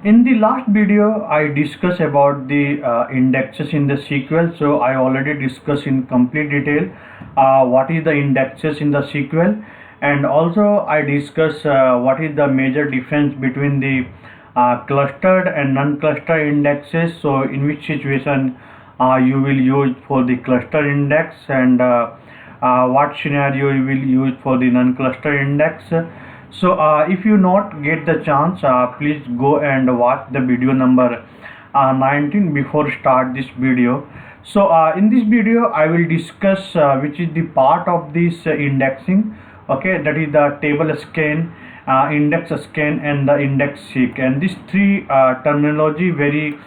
In the last video, I discussed about the indexes in the SQL. So I already discussed in complete detail what is the indexes in the SQL, and also I discussed what is the major difference between the clustered and non-clustered indexes. So in which situation you will use for the cluster index, and what scenario you will use for the non-cluster index. So if you not get the chance, please go and watch the video number 19 before start this video. So in this video I will discuss which is the part of this indexing. Okay, that is the table scan, index scan, and the index seek. And these three terminology very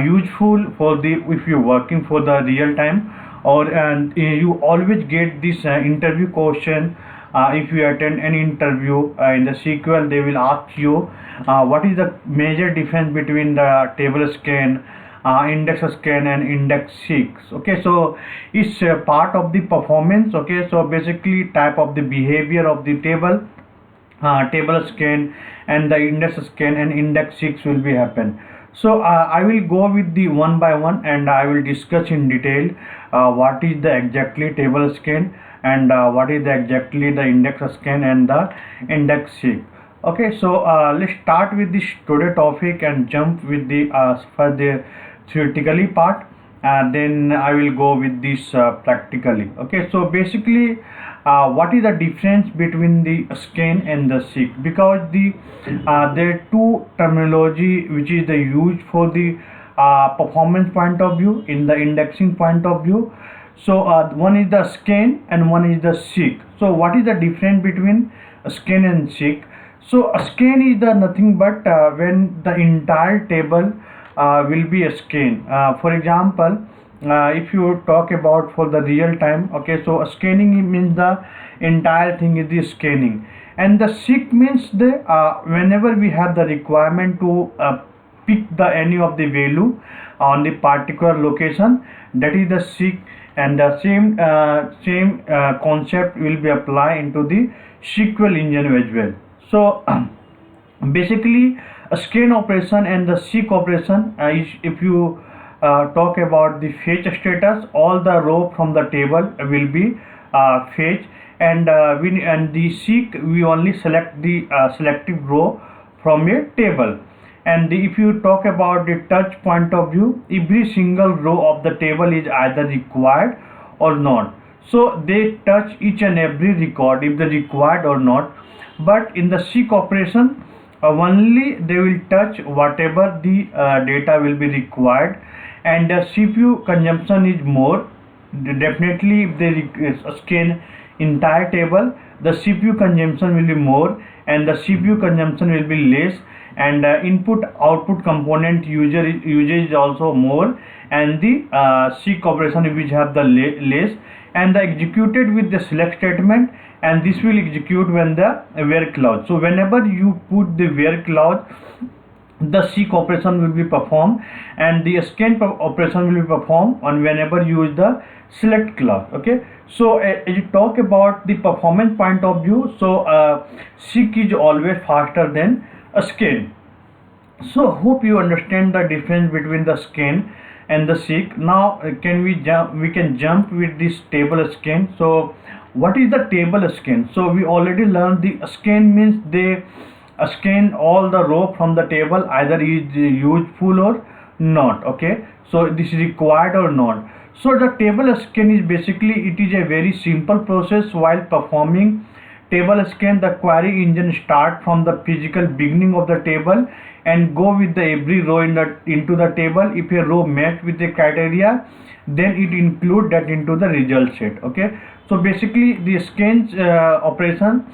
useful for the if you're working for the real time, or and you always get this interview question. If you attend any interview in the SQL, they will ask you what is the major difference between the table scan, index scan, and index seek. Okay, so it's part of the performance. Okay, so basically type of the behavior of the table scan and the index scan and index seek will be happen. So I will go with the one by one, and I will discuss in detail what is the exactly table scan, and what is the exactly the index scan and the index seek. Okay, so let's start with this today topic and jump with the for the theoretically part, and then I will go with this practically. Okay, so basically what is the difference between the scan and the seek? Because there are two terminology which is the used for the performance point of view, in the indexing point of view. So one is the scan and one is the seek. So what is the difference between scan and seek? So a scan is the nothing but when the entire table will be a scan. For example, if you talk about for the real time, okay, so scanning means the entire thing is the scanning, and the seek means the whenever we have the requirement to pick the any of the value on the particular location, that is the seek. And the same concept will be applied into the SQL engine as well. So basically a scan operation and the seek operation is, if you talk about the fetch status, all the row from the table will be fetch, and the seek we only select the selective row from a table. And if you talk about the touch point of view, every single row of the table is either required or not. So they touch each and every record if they required or not. But in the seek operation, only they will touch whatever the data will be required, and the CPU consumption is more. Definitely if they scan entire table, the CPU consumption will be more and the CPU consumption will be less, and input output component usage is also more, and the seek operation which have the less, and the executed with the select statement, and this will execute when the where clause. So whenever you put the where clause, the seek operation will be performed, and the scan operation will be performed on whenever you use the select clause. Okay, so as you talk about the performance point of view, so seek is always faster than a scan. So hope you understand the difference between the scan and the seek. Now can we can jump with this table scan. So what is the table scan? So we already learned the scan means they scan all the row from the table, either is useful or not. Okay, so this is required or not. So the table scan is basically, it is a very simple process. While performing table scan, the query engine start from the physical beginning of the table and go with the every row into the table. If a row match with the criteria, then it include that into the result set. Okay, so basically the scan operation,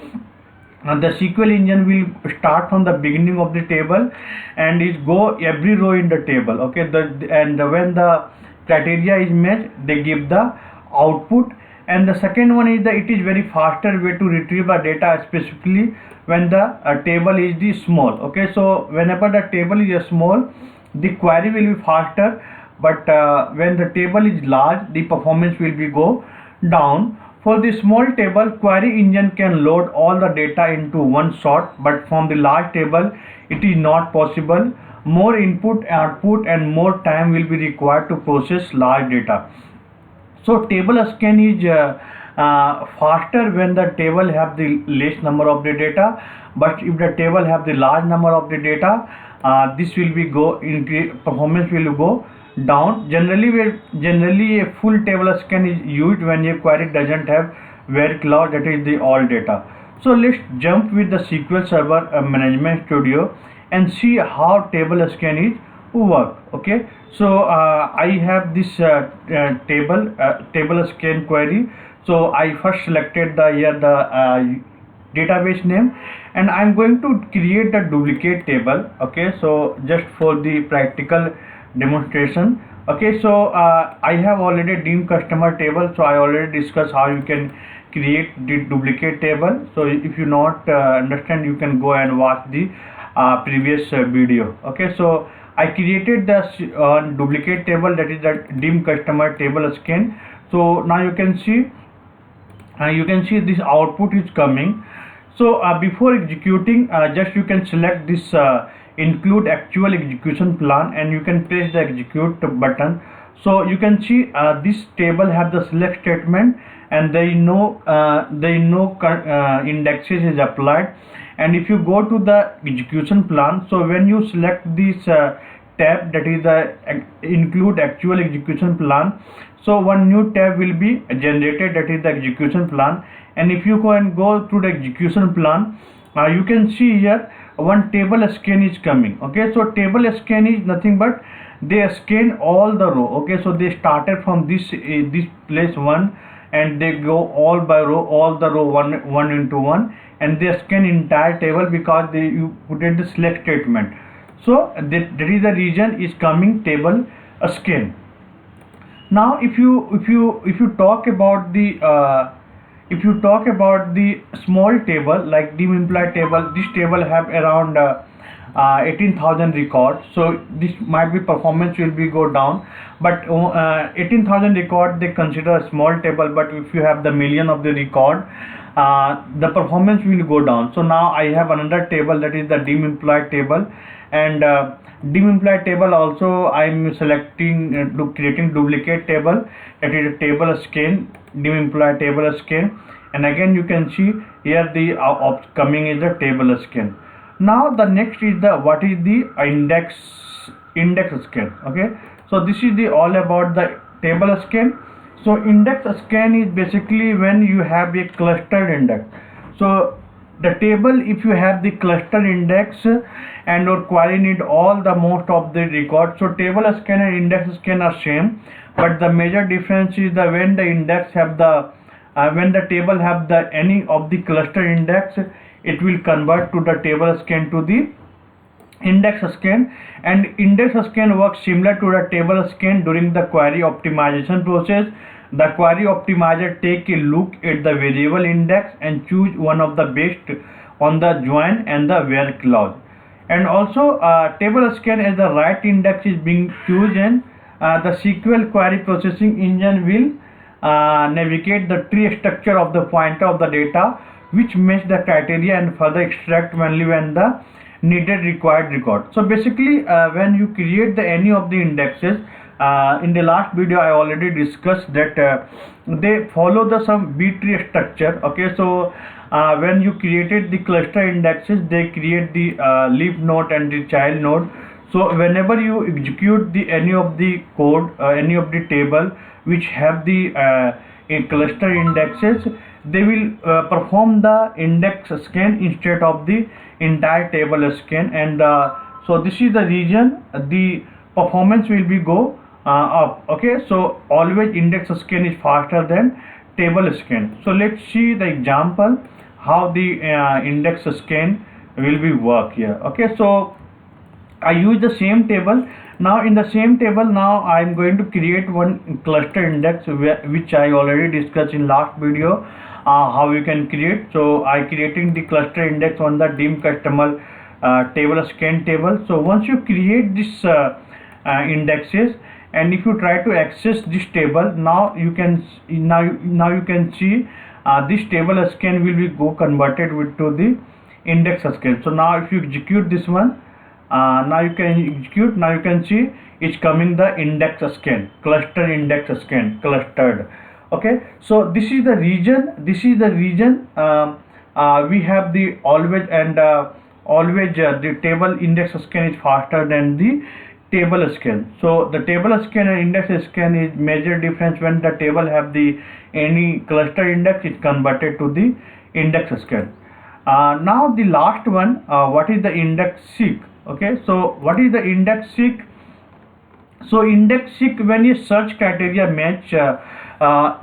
the SQL engine will start from the beginning of the table and is go every row in the table. Okay, and when the criteria is met, they give the output. And the second one is that it is very faster way to retrieve the data, specifically when the table is the small. Okay, so whenever the table is small, the query will be faster, but when the table is large, the performance will be go down. For the small table, query engine can load all the data into one shot, but from the large table it is not possible. more input, output, and more time will be required to process large data. So table scan is faster when the table have the less number of the data, but if the table have the large number of the data, this will be go increase, performance will go down. Generally a full table scan is used when a query doesn't have where clause, that is the all data. So let's jump with the SQL Server Management Studio and see how table scan is work. Okay, so I have this table scan query. So I first selected the database name, and I'm going to create a duplicate table. Okay, so just for the practical demonstration. Okay, so I have already deemed customer table, so I already discussed how you can create the duplicate table. So if you not understand, you can go and watch the previous video. Okay, so I created the duplicate table, that is the dim customer table scan. So now you can see this output is coming. So before executing, just you can select this include actual execution plan, and you can press the execute button. So you can see this table have the select statement, and there is no indexes is applied. And if you go to the execution plan, so when you select this tab, that is the include actual execution plan, so one new tab will be generated, that is the execution plan. And if you go to the execution plan, you can see here one table scan is coming. Okay, so table scan is nothing but they scan all the row. Okay, so they started from this place 1, and they go all by row, all the row one into one, and they scan entire table because you put in the select statement. So that is the reason is coming table scan. Now if you talk about the small table like dim employee table, this table have around 18,000 records, so this might be performance will be go down, but 18,000 record they consider a small table. But if you have the million of the record, the performance will go down. So now I have another table, that is the dim employee table, and dim employee table also I'm selecting creating duplicate table, that is a table scan, dim employee table scan. And again you can see here the coming is the table scan. Now the next is the what is the index scan. Okay, so this is the all about the table scan. So index scan is basically when you have a clustered index. So the table, if you have the cluster index and your query need all the most of the records, so table scan and index scan are same, but the major difference is the when the index have the when the table have the any of the cluster index, it will convert to the table scan to the index scan. And index scan works similar to the table scan during the query optimization process. The query optimizer take a look at the variable index and choose one of the best on the join and the where clause. And also table scan as the right index is being chosen, the SQL query processing engine will navigate the tree structure of the pointer of the data which match the criteria and further extract only when the needed required record. So basically when you create the any of the indexes, in the last video I already discussed that they follow the some B tree structure. Okay, so when you created the cluster indexes, they create the leaf node and the child node. So whenever you execute the any of the code, any of the table which have the cluster indexes, they will perform the index scan instead of the entire table scan. And so this is the reason the performance will be go up. Okay, so always index scan is faster than table scan. So let's see the example how the index scan will be work here. Okay, so I use the same table. Now in the same table, now I am going to create one cluster index which I already discussed in last video how you can create. So I creating the cluster index on the dim customer table scan table. So once you create this indexes, and if you try to access this table, now you can see this table scan will be go converted to the index scan. So now if you execute this one, Now you can execute. Now you can see it's coming the index scan, cluster index scan, clustered. Okay, so this is the region. This is the region. We have the always and always the table index scan is faster than the table scan. So the table scan and index scan is major difference. When the table have the any cluster index, is converted to the index scan. Now the last one, what is the index seek? Okay, so what is the index seek? So index seek when your search criteria match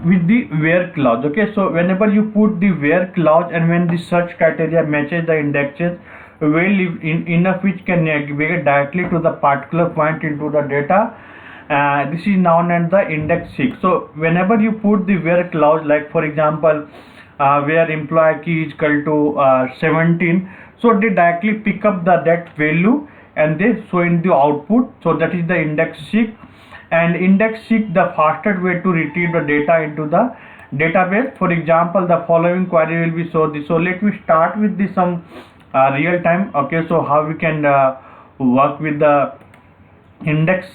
with the where clause. Okay, so whenever you put the where clause and when the search criteria matches the indexes well enough which can navigate directly to the particular point into the data, this is known as the index seek. So whenever you put the where clause, like for example where employee key is equal to 17, so they directly pick up that value and they show in the output. So that is the index seek. And index seek the fastest way to retrieve the data into the database. For example, the following query will be so this. So let me start with this some real time. Okay, so how we can work with the index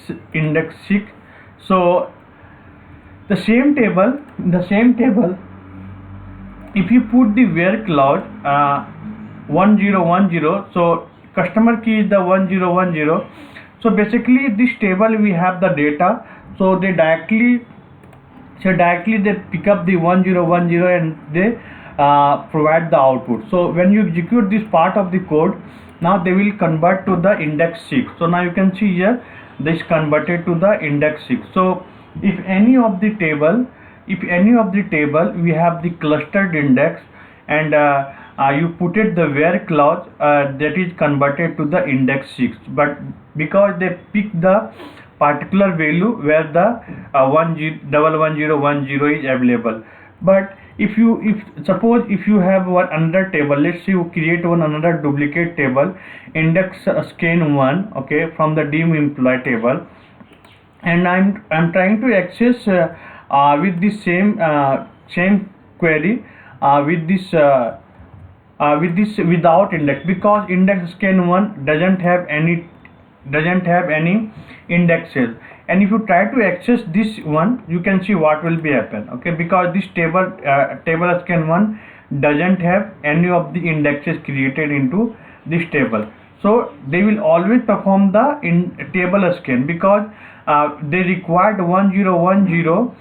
seek. So the same table, if you put the where clause 1010, so customer key is the 1010. So basically this table we have the data, so they directly they pick up the 1010 and they provide the output. So when you execute this part of the code, now they will convert to the index seek. So now you can see here this converted to the index seek. So if any of the table we have the clustered index and you put it the where clause, that is converted to the index 6, but because they pick the particular value where the 1010 is available. But if suppose if you have one another table, let's say you create one another duplicate table, index scan 1, okay, from the dim employee table, and I'm trying to access with the same query with this without index, because index scan 1 doesn't have any indexes. And if you try to access this one, you can see what will be happen. Okay, because this table scan 1 doesn't have any of the indexes created into this table, so they will always perform the table scan, because they required 1010,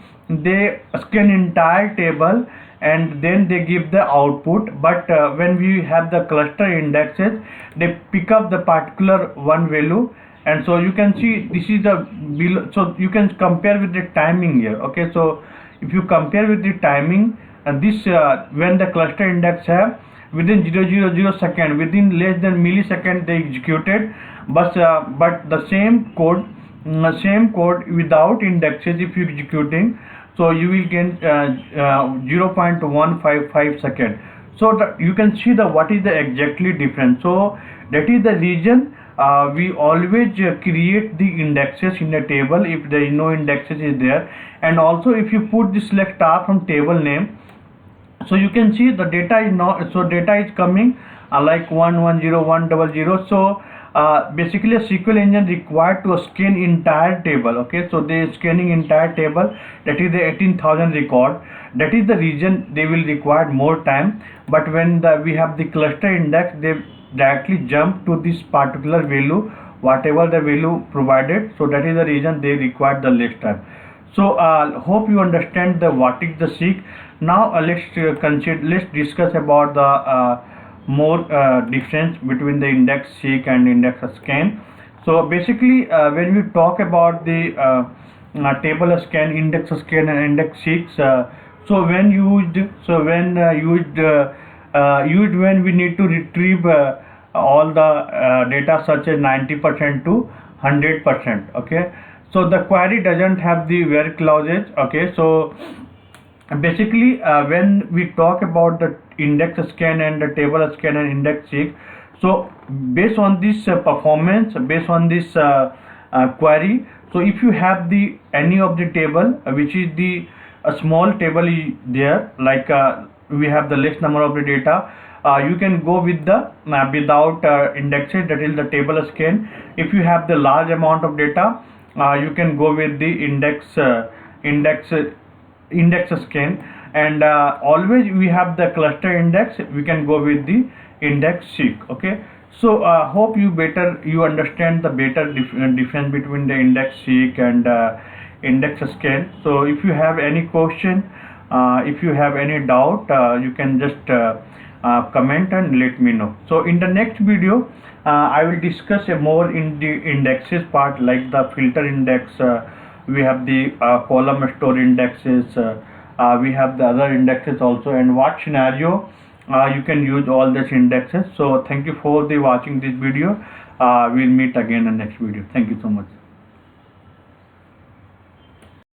they scan entire table and then they give the output. But when we have the cluster indexes, they pick up the particular one value, and so you can see this is the below. So you can compare with the timing here. Okay, so if you compare with the timing, this when the cluster index have within 000 second, within less than millisecond they executed, but the same code without indexes, if you executing, so you will gain 0.155 second. So you can see the what is the exactly difference. So that is the reason we always create the indexes in the table if there is no indexes is there. And also if you put the select star from table name, so you can see the data is not, so data is coming like 110 100. So basically a SQL engine required to scan entire table. Okay, so they are scanning entire table, that is the 18,000 record. That is the reason they will require more time. But when we have the cluster index, they directly jump to this particular value, whatever the value provided. So that is the reason they require the less time. So hope you understand the what is the seek. Now let's discuss about the more difference between the index seek and index scan. So basically when we talk about the table scan, index scan and index seek, so when used when we need to retrieve all the data such as 90% to 100%. Okay, so the query doesn't have the where clauses. Okay, so basically when we talk about the index scan and the table scan and index seek, so based on this performance, based on this query, so if you have the any of the table which is the a small table is there, like we have the less number of the data, you can go with the without indexes, that is the table scan. If you have the large amount of data, you can go with the index index scan. And always we have the cluster index, we can go with the index seek. Okay, so hope you understand the better difference between the index seek and index scan. So if you have any question, if you have any doubt, you can just comment and let me know. So in the next video, I will discuss a more in the indexes part, like the filter index, we have the column store indexes, we have the other indexes also, and what scenario you can use all these indexes. So thank you for the watching this video. We'll meet again in the next video. Thank you so much.